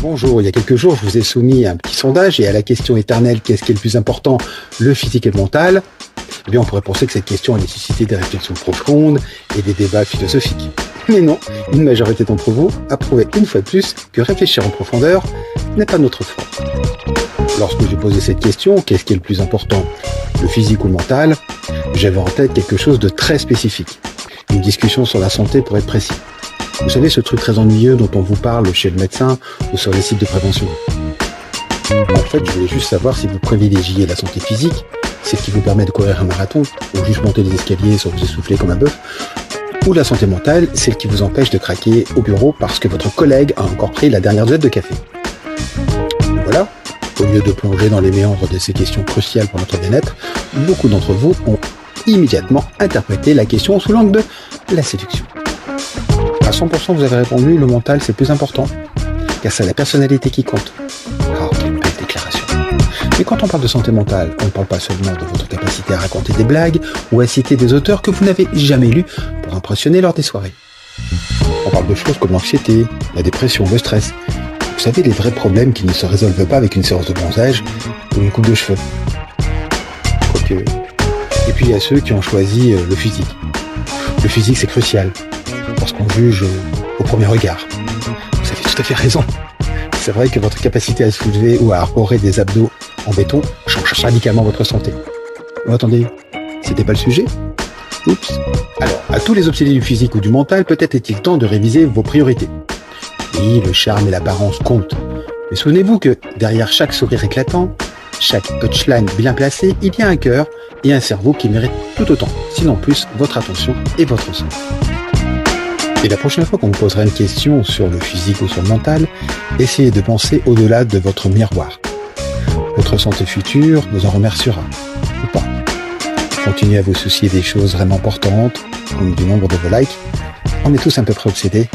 Bonjour, il y a quelques jours, je vous ai soumis un petit sondage et à la question éternelle, qu'est-ce qui est le plus important, le physique et le mental? Eh bien, on pourrait penser que cette question a nécessité des réflexions profondes et des débats philosophiques. Mais non, une majorité d'entre vous a prouvé une fois de plus que réfléchir en profondeur n'est pas notre fort. Lorsque j'ai posé cette question, qu'est-ce qui est le plus important, le physique ou le mental? J'avais en tête quelque chose de très spécifique. Une discussion sur la santé pour être précis. Vous savez, ce truc très ennuyeux dont on vous parle chez le médecin ou sur les sites de prévention. En fait, je voulais juste savoir si vous privilégiez la santé physique, celle qui vous permet de courir un marathon ou juste monter les escaliers sans vous essouffler comme un bœuf, ou la santé mentale, celle qui vous empêche de craquer au bureau parce que votre collègue a encore pris la dernière dose de café. Et voilà, au lieu de plonger dans les méandres de ces questions cruciales pour notre bien-être, beaucoup d'entre vous ont immédiatement interprété la question sous l'angle de la séduction. À 100%, vous avez répondu, le mental c'est plus important, car c'est la personnalité qui compte. Ah, quelle belle déclaration. Mais quand on parle de santé mentale, on ne parle pas seulement de votre capacité à raconter des blagues ou à citer des auteurs que vous n'avez jamais lus pour impressionner lors des soirées. On parle de choses comme l'anxiété, la dépression, le stress. Vous savez, les vrais problèmes qui ne se résolvent pas avec une séance de bronzage ou une coupe de cheveux. Quoique. Et puis il y a ceux qui ont choisi le physique. Le physique c'est crucial, parce qu'on juge au premier regard. Vous avez tout à fait raison. C'est vrai que votre capacité à soulever ou à arborer des abdos en béton change radicalement votre santé. Oh, attendez, c'était pas le sujet? Oups. Alors, à tous les obsédés du physique ou du mental, peut-être est-il temps de réviser vos priorités. Oui, le charme et l'apparence comptent. Mais souvenez-vous que derrière chaque sourire éclatant, chaque punchline bien placé, il y a un cœur et un cerveau qui méritent tout autant, sinon plus, votre attention et votre sang. Et la prochaine fois qu'on vous posera une question sur le physique ou sur le mental, essayez de penser au-delà de votre miroir. Votre santé future vous en remerciera, ou pas. Continuez à vous soucier des choses vraiment importantes, comme du nombre de vos likes. On est tous un peu près obsédés.